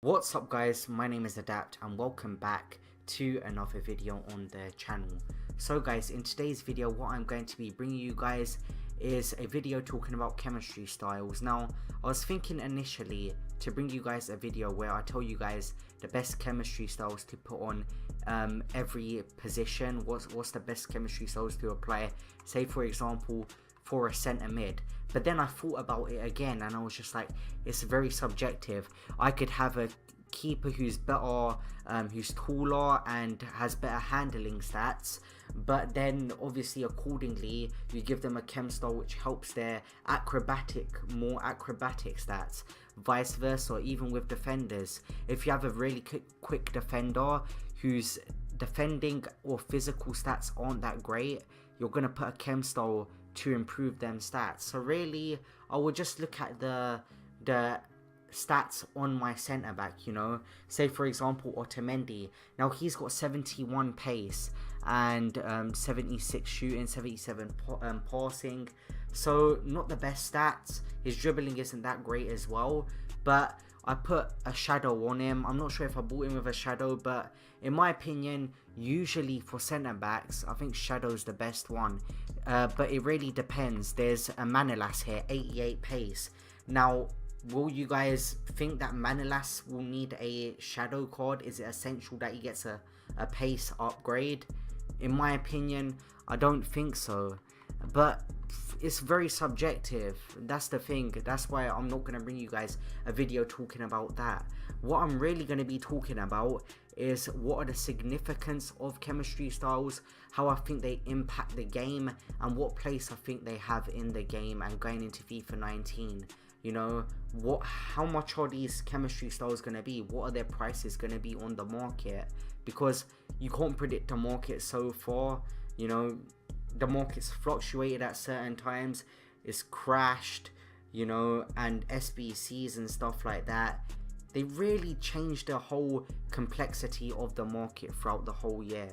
What's up guys, my name is Adapt and welcome back to another video on the channel. So guys, in today's video what I'm going to be bringing you guys is a video talking about chemistry styles. Now I was thinking initially to bring you guys a video where I tell you guys the best chemistry styles to put on every position. What's the best chemistry styles to apply, say for example for a centre mid. But then I thought about it again and I was just like, it's very subjective. I could have a keeper who's better, who's taller and has better handling stats, but then obviously accordingly you give them a chem style which helps their more acrobatic stats. Vice versa, even with defenders. If you have a really quick defender whose defending or physical stats aren't that great, you're gonna put a chem style to improve them stats. So really I would just look at the stats on my centre back, you know. Say for example Otamendi, now he's got 71 pace and 76 shooting, 77 passing, so not the best stats. His dribbling isn't that great as well, but I put a shadow on him. I'm not sure if I bought him with a shadow, but in my opinion usually for centre backs I think shadow's the best one, but it really depends. There's a Manolas here, 88 pace. Now will you guys think that Manolas will need a shadow card? Is it essential that he gets a pace upgrade? In my opinion I don't think so, but it's very subjective. That's the thing. That's why I'm not going to bring you guys a video talking about that. What I'm really going to be talking about is what are the significance of chemistry styles, how I think they impact the game, and what place I think they have in the game and going into FIFA 19. You know, how much are these chemistry styles going to be? What are their prices going to be on the market? Because you can't predict the market so far. You know, the market's fluctuated at certain times, it's crashed, you know, and SBCs and stuff like that, they really changed the whole complexity of the market throughout the whole year.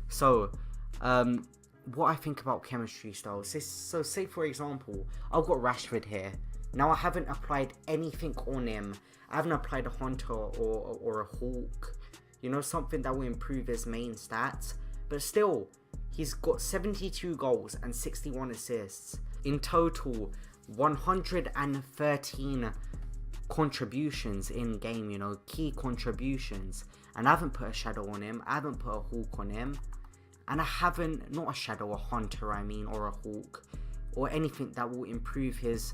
So what I think about chemistry styles, so say for example I've got Rashford here. Now I haven't applied anything on him. I haven't applied a Hunter or a Hawk, you know, something that will improve his main stats, but still he's got 72 goals and 61 assists. In total, 113 contributions in game, you know, key contributions. And I haven't put a shadow on him, I haven't put a Hawk on him. And I haven't, not a shadow, a Hunter I mean, or a Hawk, or anything that will improve his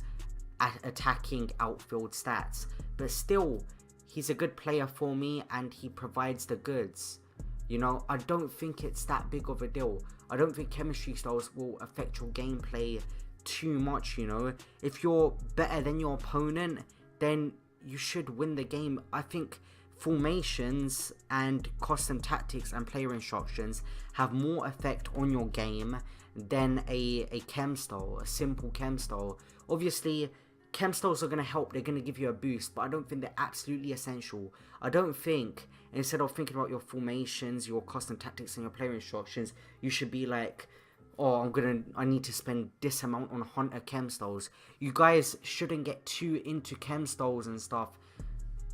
attacking outfield stats. But still, he's a good player for me and he provides the goods. You know, I don't think it's that big of a deal. I don't think chemistry styles will affect your gameplay too much, you know. If you're better than your opponent, then you should win the game. I think formations and custom tactics and player instructions have more effect on your game than a chem style, a simple chem style. Obviously chem styles are going to help, they're going to give you a boost, but I don't think they're absolutely essential. I don't think, instead of thinking about your formations, your custom tactics and your player instructions, you should be like, oh, I need to spend this amount on Hunter chem styles. You guys shouldn't get too into chem styles and stuff.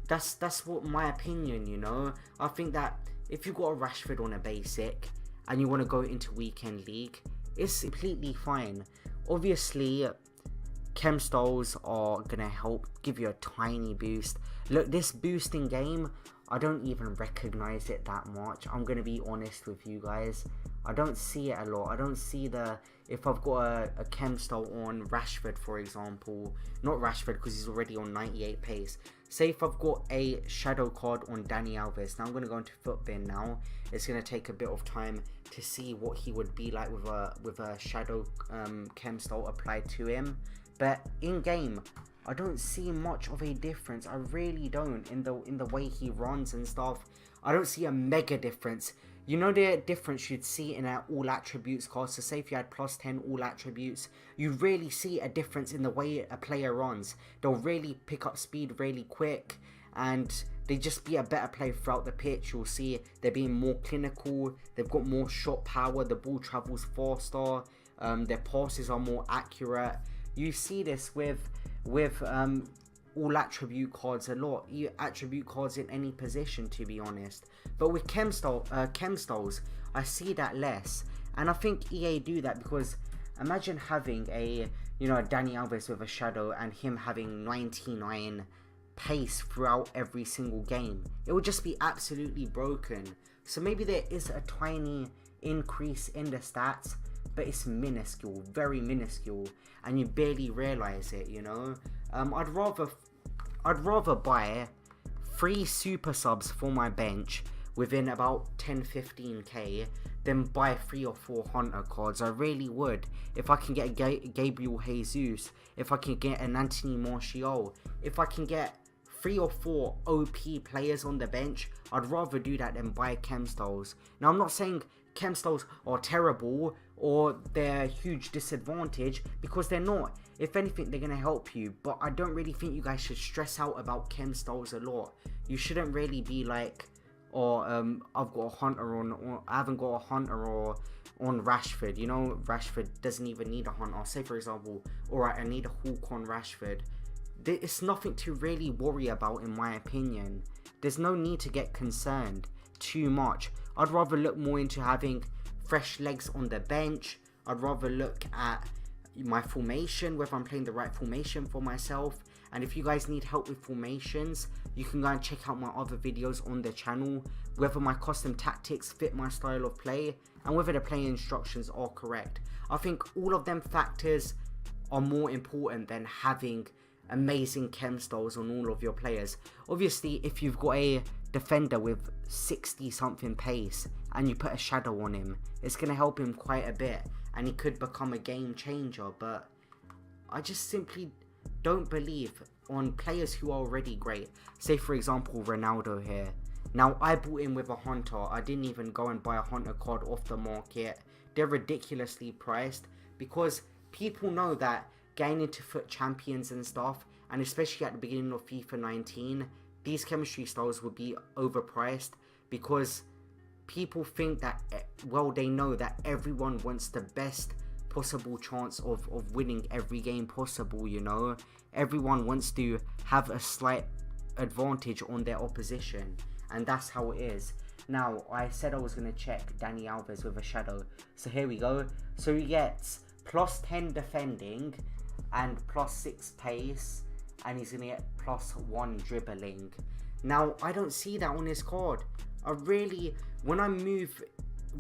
That's what my opinion, you know. I think that if you got a Rashford on a basic and you want to go into weekend league, it's completely fine. Obviously chem styles are gonna help give you a tiny boost. Look, this boosting game, I don't even recognize it that much. I'm gonna be honest with you guys, I don't see it a lot. I don't see if I've got a chem style on Rashford for example, not Rashford because he's already on 98 pace. Say if I've got a shadow card on Dani Alves. Now I'm going to go into Footbin now. It's going to take a bit of time to see what he would be like with a shadow chem style applied to him. But in game, I don't see much of a difference. I really don't, in the way he runs and stuff. I don't see a mega difference. You know the difference you'd see in an all attributes card. So say if you had plus 10 all attributes, you really see a difference in the way a player runs. They'll really pick up speed really quick and they just be a better player throughout the pitch. You'll see they're being more clinical, they've got more shot power, the ball travels faster, their passes are more accurate. You see this with all attribute cards a lot. You attribute cards in any position, to be honest. But with Chemstalls, I see that less. And I think EA do that because imagine having a, you know, Dani Alves with a shadow and him having 99 pace throughout every single game. It would just be absolutely broken. So maybe there is a tiny increase in the stats, but it's minuscule, very minuscule, and you barely realize it, you know. I'd rather buy 3 super subs for my bench within about 10-15k than buy 3 or 4 hunter cards. I really would. If I can get Gabriel Jesus, if I can get an Anthony Martial, if I can get 3 or 4 OP players on the bench, I'd rather do that than buy Chemstalls. Now, I'm not saying Chemstalls are terrible or they're a huge disadvantage, because they're not. If anything, they're going to help you, but I don't really think you guys should stress out about Chemstalls a lot. You shouldn't really be like, or I've got a hunter on, or I haven't got a hunter or on Rashford. You know, Rashford doesn't even need a hunter. Say for example, alright, I need a Hawk on Rashford. It's nothing to really worry about, in my opinion. There's no need to get concerned too much. I'd rather look more into having fresh legs on the bench. I'd rather look at my formation, whether I'm playing the right formation for myself. And if you guys need help with formations, you can go and check out my other videos on the channel, whether my custom tactics fit my style of play and whether the playing instructions are correct. I think all of them factors are more important than having amazing Chemstalls on all of your players. Obviously, if you've got a defender with 60 something pace and you put a shadow on him, it's going to help him quite a bit and he could become a game changer. But I just simply don't believe on players who are already great. Say for example Ronaldo here. Now, I bought him with a hunter. I didn't even go and buy a hunter card off the market. They're ridiculously priced because people know that getting into FUT Champions and stuff, and especially at the beginning of FIFA 19, these chemistry styles would be overpriced because people think that, well, they know that everyone wants the best possible chance of winning every game possible, you know. Everyone wants to have a slight advantage on their opposition, and that's how it is. Now, I said I was going to check Dani Alves with a shadow, so here we go. So he gets plus 10 defending and plus 6 pace, and he's gonna get plus 1 dribbling. Now, I don't see that on his card. When I move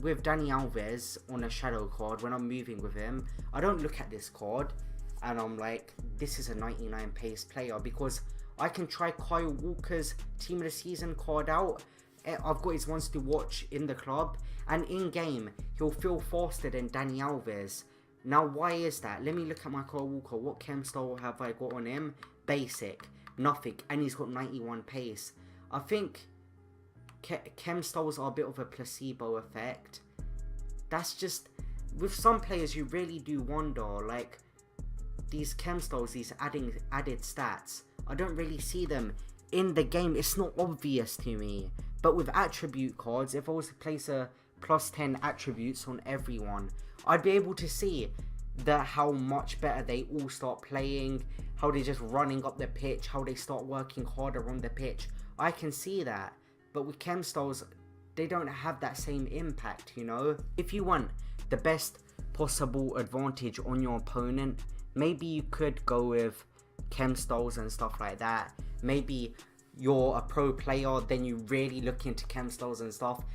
with Dani Alves on a shadow card, when I'm moving with him, I don't look at this card and I'm like, this is a 99 pace player, because I can try Kyle Walker's team of the season card out. I've got his ones to watch in the club, and in game he'll feel faster than Dani Alves. Now, why is that? Let me look at my Kyle Walker. What chem style have I got on him? Basic. Nothing. And he's got 91 pace. I think chem styles are a bit of a placebo effect. That's just... With some players, you really do wonder, like, these chem styles, these added stats, I don't really see them in the game. It's not obvious to me. But with attribute cards, if I was to place a plus 10 attributes on everyone, I'd be able to see how much better they all start playing, how they're just running up the pitch, how they start working harder on the pitch. I can see that. But with chem styles, they don't have that same impact, you know. If you want the best possible advantage on your opponent, maybe you could go with chem styles and stuff like that. Maybe you're a pro player, then you really look into chem styles and stuff.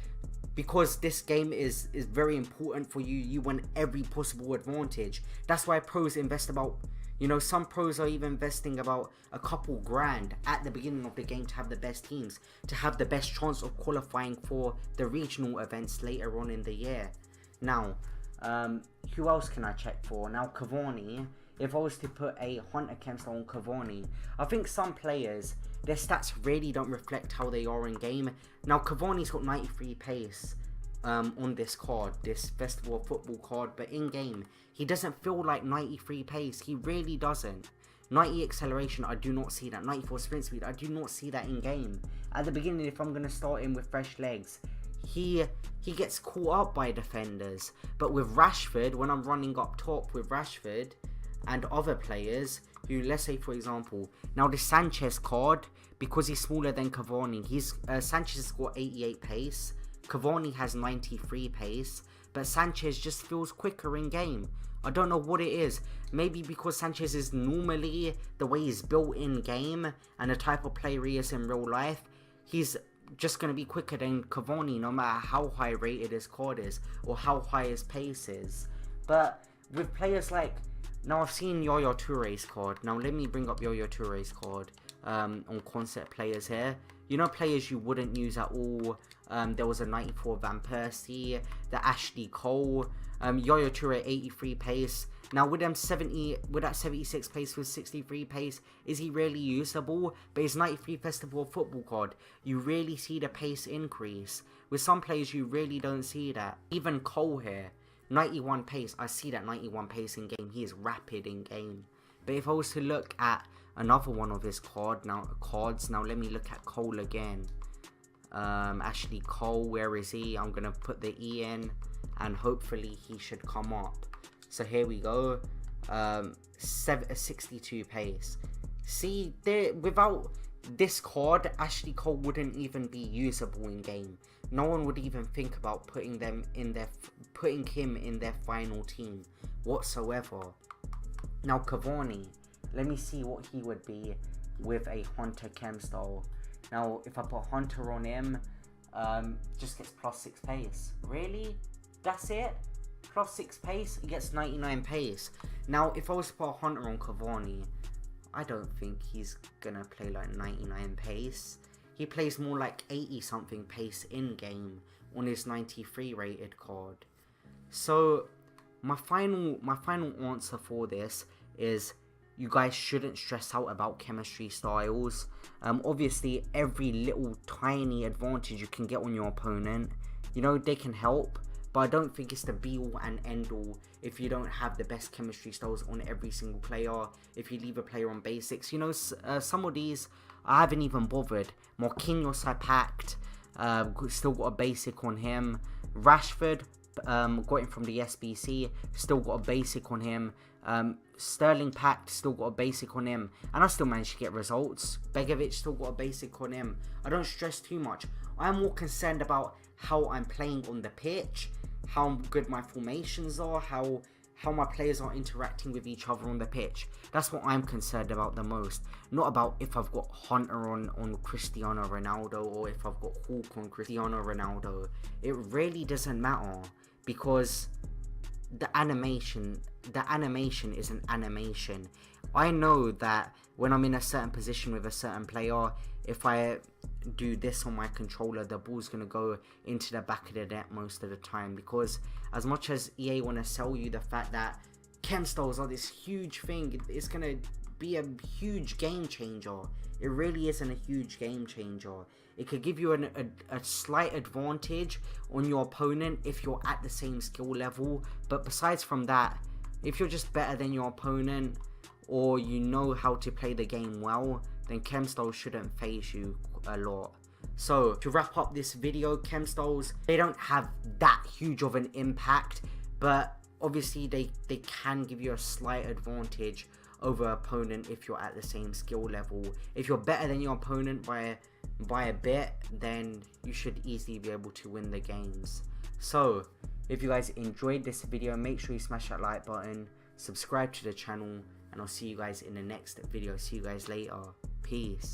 Because this game is very important for you. You want every possible advantage. That's why pros invest about, you know, some pros are even investing about a couple grand at the beginning of the game to have the best teams, to have the best chance of qualifying for the regional events later on in the year. Now, who else can I check for? Now, Cavani. If I was to put a Hunter Chemstyle on Cavani, I think some players, their stats really don't reflect how they are in game. Now, Cavani's got 93 pace on this card, this Festival of Football card, but in game, he doesn't feel like 93 pace. He really doesn't. 90 acceleration, I do not see that. 94 sprint speed, I do not see that in game. At the beginning, if I'm going to start him with fresh legs, he gets caught up by defenders. But with Rashford, when I'm running up top with Rashford and other players, who, let's say for example, now the Sanchez card, because he's smaller than Cavani, Sanchez has got 88 pace, Cavani has 93 pace, but Sanchez just feels quicker in game. I don't know what it is. Maybe because Sanchez is normally the way he's built in game and the type of player he is in real life, he's just going to be quicker than Cavani no matter how high rated his card is or how high his pace is. But with players like, now I've seen Yaya Touré's card. Now let me bring up Yaya Touré's card on concept players here. You know, players you wouldn't use at all. There was a 94 Van Persie, the Ashley Cole, Yaya Touré 83 pace. Now with that 76 pace with 63 pace, is he really usable? But his 93 Festival of Football card, you really see the pace increase. With some players you really don't see that. Even Cole here, 91 pace, I see that 91 pace in game. He is rapid in game. But if I was to look at another one of his cards, now let me look at Cole again. Ashley Cole, where is he? I'm gonna put the E in and hopefully he should come up. So here we go. 62 pace. See, without this card, Ashley Cole wouldn't even be usable in game. No one would even think about putting him in their final team whatsoever. Now Cavani, let me see what he would be with a Hunter chem style. Now if I put Hunter on him, just gets +6 pace. Really? That's it? +6 pace? He gets 99 pace. Now if I was to put Hunter on Cavani, I don't think he's gonna play like 99 pace. He plays more like 80 something pace in game on his 93 rated card. So my final answer for this is, you guys shouldn't stress out about chemistry styles. Obviously every little tiny advantage you can get on your opponent, you know, they can help, but I don't think it's the be all and end all if you don't have the best chemistry styles on every single player. If you leave a player on basics, you know, some of these I haven't even bothered. Marquinhos I packed, still got a basic on him. Rashford, got him from the SBC, still got a basic on him. Sterling packed, still got a basic on him, and I still managed to get results. Begovic still got a basic on him. I don't stress too much. I'm more concerned about how I'm playing on the pitch, how good my formations are, how my players are interacting with each other on the pitch. That's what I'm concerned about the most. Not about if I've got Hunter on Cristiano Ronaldo or if I've got Hulk on Cristiano Ronaldo. It really doesn't matter, because the animation is an animation. I know that when I'm in a certain position with a certain player, if I do this on my controller, the ball's going to go into the back of the net most of the time. Because as much as EA want to sell you the fact that chem styles are this huge thing, it's going to be a huge game changer. It really isn't a huge game changer. It could give you a slight advantage on your opponent if you're at the same skill level. But besides from that, if you're just better than your opponent or you know how to play the game well, then chem styles shouldn't phase you a lot. So to wrap up this video, chem styles, they don't have that huge of an impact, but obviously they can give you a slight advantage over opponent if you're at the same skill level. If you're better than your opponent by a bit, then you should easily be able to win the games. So if you guys enjoyed this video, make sure you smash that like button, subscribe to the channel, and I'll see you guys in the next video. See you guys later. Peace.